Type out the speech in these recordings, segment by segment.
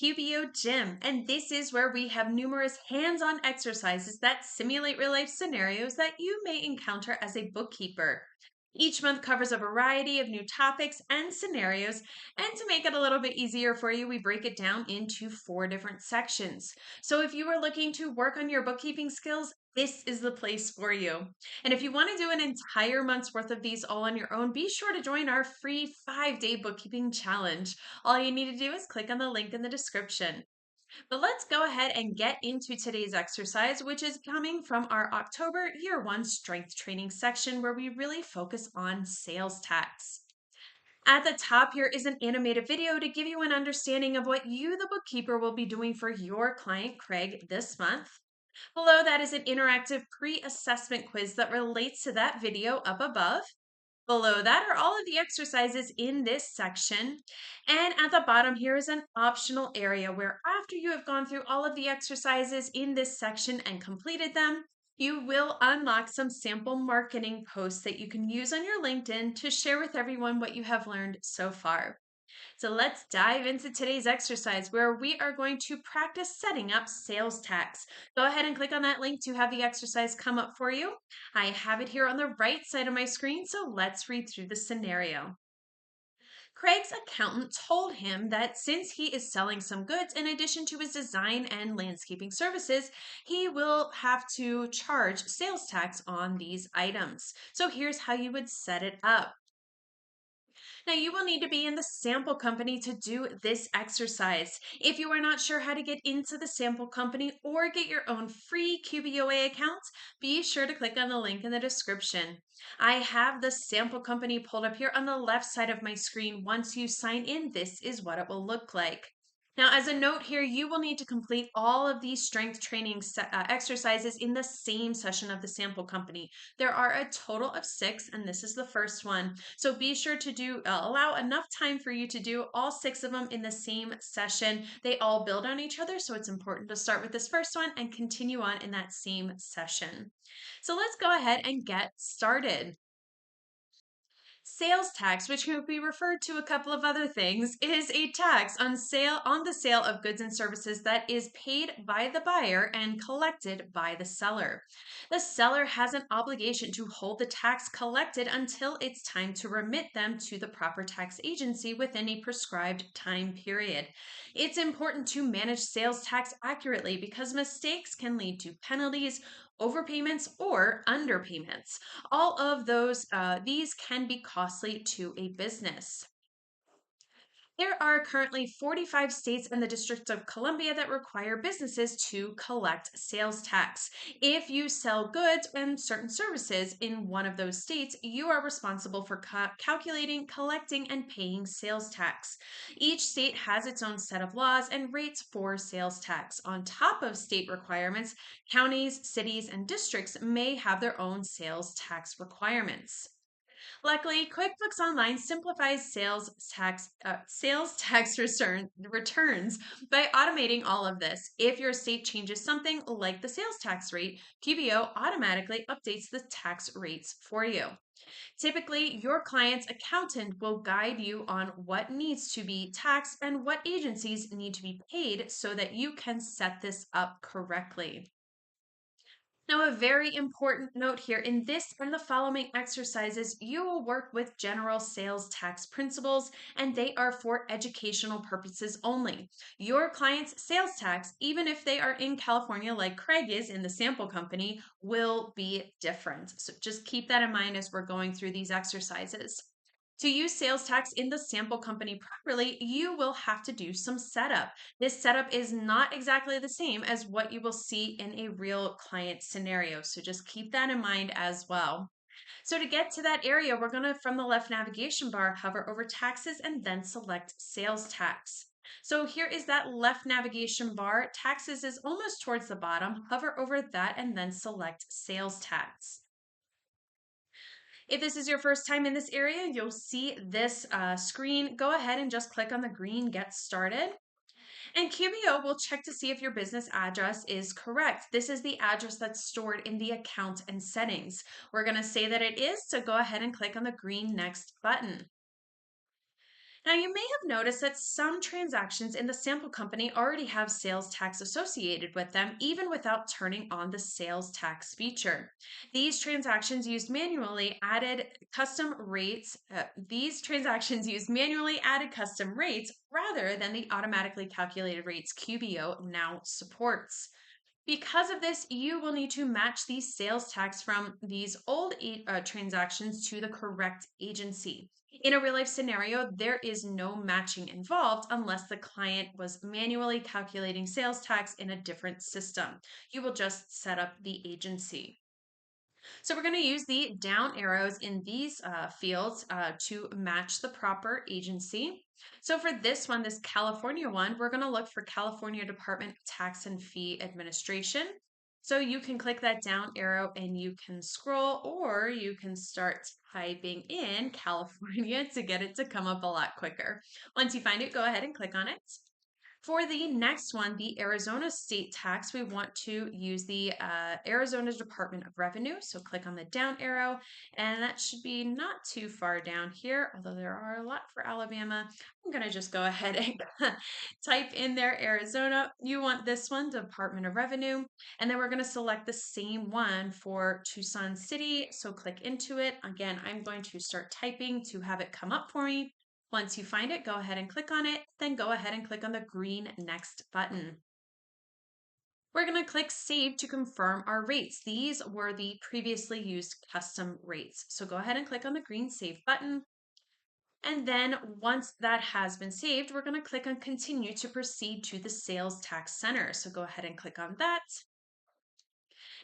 QBO Gym, and this is where we have numerous hands-on exercises that simulate real-life scenarios that you may encounter as a bookkeeper. Each month covers a variety of new topics and scenarios, and to make it a little bit easier for you, we break it down into 4 different sections. So if you are looking to work on your bookkeeping skills, this is the place for you. And if you want to do an entire month's worth of these all on your own, be sure to join our free 5-day bookkeeping challenge. All you need to do is click on the link in the description. But let's go ahead and get into today's exercise, which is coming from our October Year 1 Strength Training section, where we really focus on sales tax. At the top here is an animated video to give you an understanding of what you, the bookkeeper, will be doing for your client, Craig, this month. Below that is an interactive pre-assessment quiz that relates to that video up above. Below that are all of the exercises in this section. And at the bottom here is an optional area where after you have gone through all of the exercises in this section and completed them, you will unlock some sample marketing posts that you can use on your LinkedIn to share with everyone what you have learned so far. So let's dive into today's exercise where we are going to practice setting up sales tax. Go ahead and click on that link to have the exercise come up for you. I have it here on the right side of my screen, so let's read through the scenario. Craig's accountant told him that since he is selling some goods in addition to his design and landscaping services, he will have to charge sales tax on these items. So here's how you would set it up. Now, you will need to be in the sample company to do this exercise. If you are not sure how to get into the sample company or get your own free QBOA account, be sure to click on the link in the description. I have the sample company pulled up here on the left side of my screen. Once you sign in, this is what it will look like. Now, as a note here, you will need to complete all of these strength training exercises in the same session of the sample company. There are a total of 6, and this is the first one. So be sure to allow enough time for you to do all 6 of them in the same session. They all build on each other, so it's important to start with this first one and continue on in that same session. So let's go ahead and get started. Sales tax, which can be referred to a couple of other things, is a tax on the sale of goods and services that is paid by the buyer and collected by the seller. The seller has an obligation to hold the tax collected until it's time to remit them to the proper tax agency within a prescribed time period. It's important to manage sales tax accurately because mistakes can lead to penalties, overpayments, or underpayments. All of these can be costly to a business. There are currently 45 states and the District of Columbia that require businesses to collect sales tax. If you sell goods and certain services in one of those states, you are responsible for calculating, collecting, and paying sales tax. Each state has its own set of laws and rates for sales tax. On top of state requirements, counties, cities, and districts may have their own sales tax requirements. Luckily, QuickBooks Online simplifies sales tax returns by automating all of this. If your state changes something like the sales tax rate, QBO automatically updates the tax rates for you. Typically, your client's accountant will guide you on what needs to be taxed and what agencies need to be paid so that you can set this up correctly. Now, a very important note here, in this and the following exercises, you will work with general sales tax principles, and they are for educational purposes only. Your client's sales tax, even if they are in California like Craig is in the sample company, will be different. So just keep that in mind as we're going through these exercises. To use sales tax in the sample company properly, you will have to do some setup. This setup is not exactly the same as what you will see in a real client scenario. So just keep that in mind as well. So to get to that area, we're going to, from the left navigation bar, hover over taxes and then select sales tax. So here is that left navigation bar. Taxes is almost towards the bottom. Hover over that and then select sales tax. If this is your first time in this area, you'll see this screen. Go ahead and just click on the green Get Started. And QBO will check to see if your business address is correct. This is the address that's stored in the account and settings. We're going to say that it is, so go ahead and click on the green Next button. Now, you may have noticed that some transactions in the sample company already have sales tax associated with them, even without turning on the sales tax feature. These transactions used manually added custom rates. These transactions used manually added custom rates rather than the automatically calculated rates QBO now supports. Because of this, you will need to match the sales tax from these old transactions to the correct agency. In a real life scenario, there is no matching involved unless the client was manually calculating sales tax in a different system. You will just set up the agency. So we're going to use the down arrows in these fields to match the proper agency. So for this one, this California one, we're going to look for California Department of Tax and Fee Administration. So you can click that down arrow and you can scroll, or you can start typing in California to get it to come up a lot quicker. Once you find it, go ahead and click on it. For the next one, the Arizona state tax, we want to use the Arizona Department of Revenue. So click on the down arrow, and that should be not too far down here, although there are a lot for Alabama. I'm going to just go ahead and type in there Arizona. You want this one, Department of Revenue, and then we're going to select the same one for Tucson City. So click into it. Again, I'm going to start typing to have it come up for me. Once you find it, go ahead and click on it, then go ahead and click on the green Next button. We're going to click Save to confirm our rates. These were the previously used custom rates. So go ahead and click on the green Save button. And then once that has been saved, we're going to click on Continue to proceed to the Sales Tax Center. So go ahead and click on that.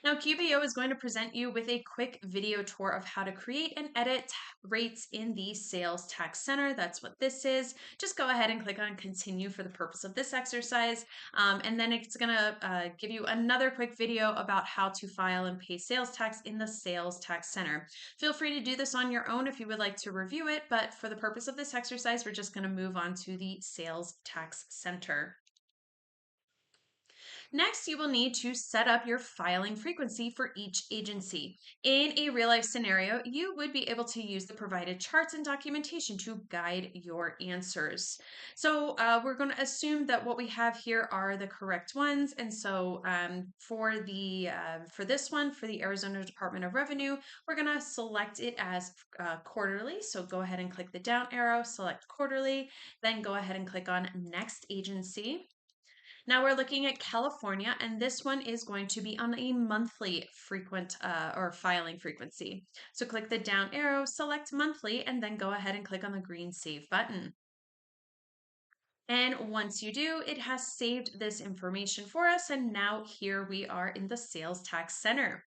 Now, QBO is going to present you with a quick video tour of how to create and edit rates in the Sales Tax Center. That's what this is. Just go ahead and click on Continue for the purpose of this exercise. And then it's going to give you another quick video about how to file and pay sales tax in the Sales Tax Center. Feel free to do this on your own if you would like to review it, but for the purpose of this exercise, we're just going to move on to the Sales Tax Center. Next, you will need to set up your filing frequency for each agency. In a real life scenario, you would be able to use the provided charts and documentation to guide your answers. So we're going to assume that what we have here are the correct ones. And so for this one, for the Arizona Department of Revenue, we're going to select it as quarterly. So go ahead and click the down arrow, select quarterly, then go ahead and click on Next Agency. Now we're looking at California, and this one is going to be on a monthly frequent or filing frequency. So click the down arrow, select monthly, and then go ahead and click on the green Save button. And once you do, it has saved this information for us, and now here we are in the Sales Tax Center.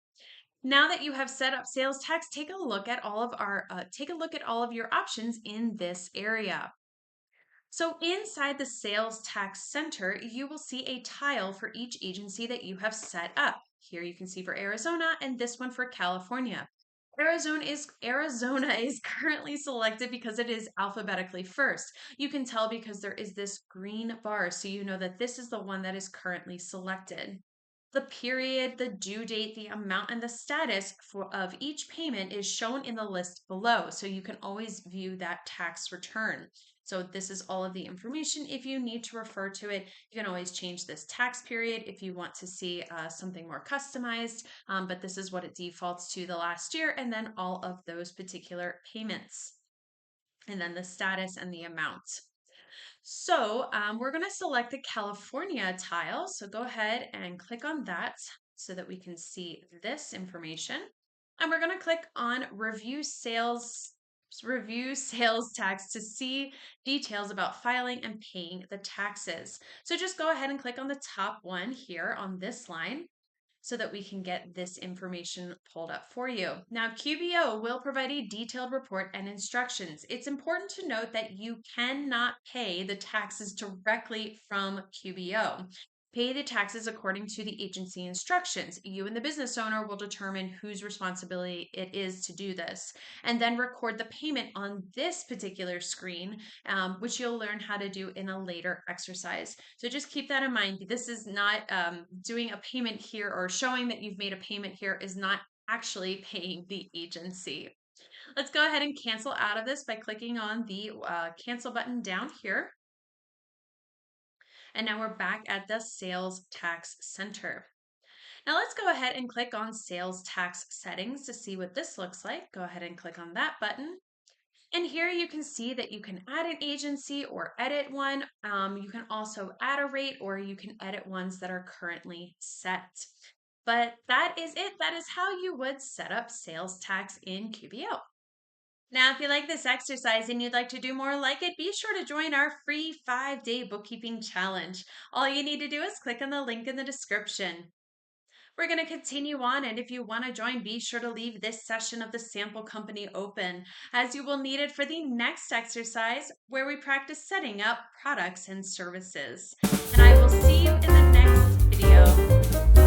Now that you have set up sales tax, take a look at all of your options in this area. So inside the Sales Tax Center, you will see a tile for each agency that you have set up. Here you can see for Arizona and this one for California. Arizona is currently selected because it is alphabetically first. You can tell because there is this green bar, so you know that this is the one that is currently selected. The period, the due date, the amount, and the status of each payment is shown in the list below, so you can always view that tax return. So this is all of the information. If you need to refer to it, you can always change this tax period if you want to see something more customized, but this is what it defaults to the last year, and then all of those particular payments, and then the status and the amount. So we're going to select the California tile. So go ahead and click on that so that we can see this information. And we're going to click on review sales tax to see details about filing and paying the taxes. So just go ahead and click on the top one here on this line so that we can get this information pulled up for you. Now, QBO will provide a detailed report and instructions. It's important to note that you cannot pay the taxes directly from QBO. Pay the taxes according to the agency instructions. You and the business owner will determine whose responsibility it is to do this, and then record the payment on this particular screen, which you'll learn how to do in a later exercise. So just keep that in mind. This is not doing a payment here or showing that you've made a payment here is not actually paying the agency. Let's go ahead and cancel out of this by clicking on the cancel button down here. And now we're back at the Sales Tax Center. Now let's go ahead and click on Sales Tax Settings to see what this looks like. Go ahead and click on that button. And here you can see that you can add an agency or edit one. You can also add a rate, or you can edit ones that are currently set. But that is it. That is how you would set up sales tax in QBO. Now, if you like this exercise and you'd like to do more like it, be sure to join our free 5-day bookkeeping challenge. All you need to do is click on the link in the description. We're going to continue on, and if you want to join, be sure to leave this session of the sample company open, as you will need it for the next exercise where we practice setting up products and services. And I will see you in the next video.